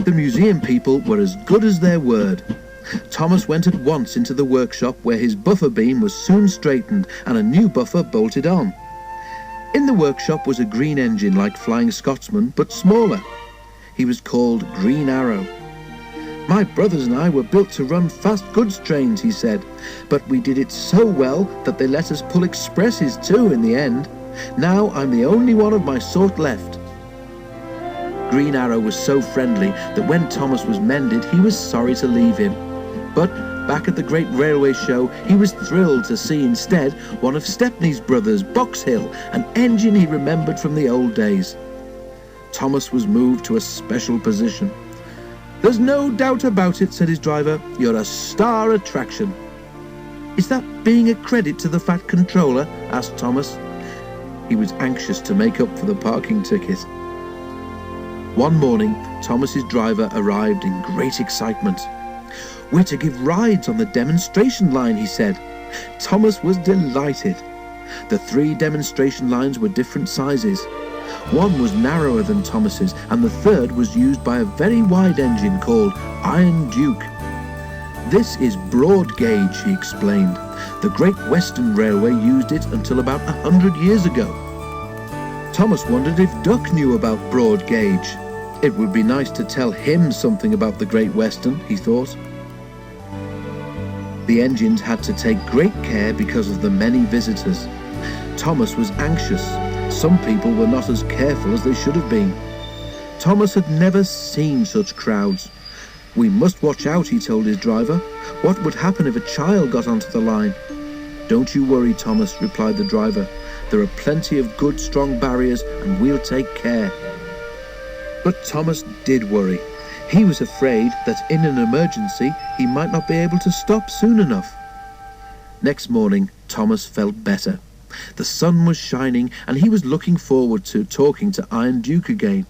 The museum people were as good as their word. Thomas went at once into the workshop where his buffer beam was soon straightened and a new buffer bolted on. In the workshop was a green engine like Flying Scotsman, but smaller. He was called Green Arrow. "My brothers and I were built to run fast goods trains," he said, "but we did it so well that they let us pull expresses too in the end. Now I'm the only one of my sort left." Green Arrow was so friendly that when Thomas was mended, he was sorry to leave him. But back at the great railway show, he was thrilled to see instead one of Stepney's brothers, Box Hill, an engine he remembered from the old days. Thomas was moved to a special position. "There's no doubt about it," said his driver. "You're a star attraction." "Is that being a credit to the Fat Controller?" asked Thomas. He was anxious to make up for the parking ticket. One morning, Thomas's driver arrived in great excitement. "We're to give rides on the demonstration line," he said. Thomas was delighted. The 3 demonstration lines were different sizes. One was narrower than Thomas's, and the third was used by a very wide engine called Iron Duke. "This is broad gauge," he explained. "The Great Western Railway used it until about 100 years ago." Thomas wondered if Duck knew about broad gauge. It would be nice to tell him something about the Great Western, he thought. The engines had to take great care because of the many visitors. Thomas was anxious. Some people were not as careful as they should have been. Thomas had never seen such crowds. "We must watch out," he told his driver. "What would happen if a child got onto the line?" "Don't you worry, Thomas," replied the driver. "There are plenty of good, strong barriers, and we'll take care." But Thomas did worry. He was afraid that in an emergency he might not be able to stop soon enough. Next morning, Thomas felt better. The sun was shining, and he was looking forward to talking to Iron Duke again.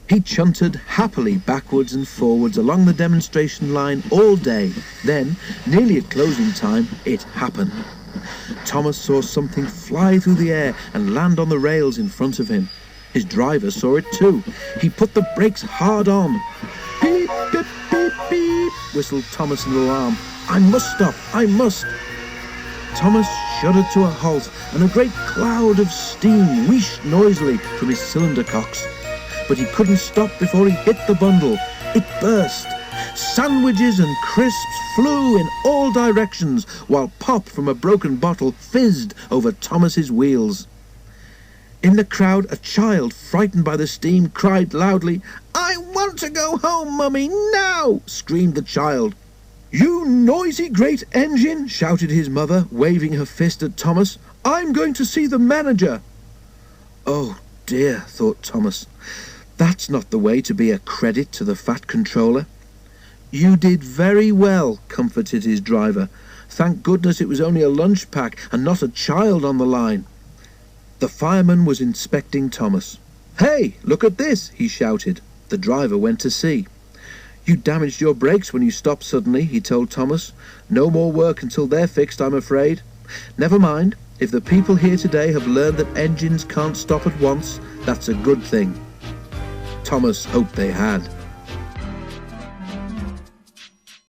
He chuntered happily backwards and forwards along the demonstration line all day. Then, nearly at closing time, it happened. Thomas saw something fly through the air and land on the rails in front of him. His driver saw it too. He put the brakes hard on. "Beep, beep, beep, beep," whistled Thomas in alarm. "I must stop, I must." Thomas shuddered to a halt, and a great cloud of steam wheeshed noisily from his cylinder cocks. But he couldn't stop before he hit the bundle. It burst. Sandwiches and crisps flew in all directions, while pop from a broken bottle fizzed over Thomas's wheels. In the crowd, a child, frightened by the steam, cried loudly. "I want to go home, Mummy, now!" screamed the child. "You noisy great engine!" shouted his mother, waving her fist at Thomas. "I'm going to see the manager." "Oh dear," thought Thomas. "That's not the way to be a credit to the Fat Controller." "You did very well," comforted his driver. "Thank goodness it was only a lunch pack and not a child on the line." The fireman was inspecting Thomas. "Hey, look at this," he shouted. The driver went to see. "You damaged your brakes when you stopped suddenly," he told Thomas. "No more work until they're fixed, I'm afraid. Never mind. If the people here today have learned that engines can't stop at once, that's a good thing." Thomas hoped they had.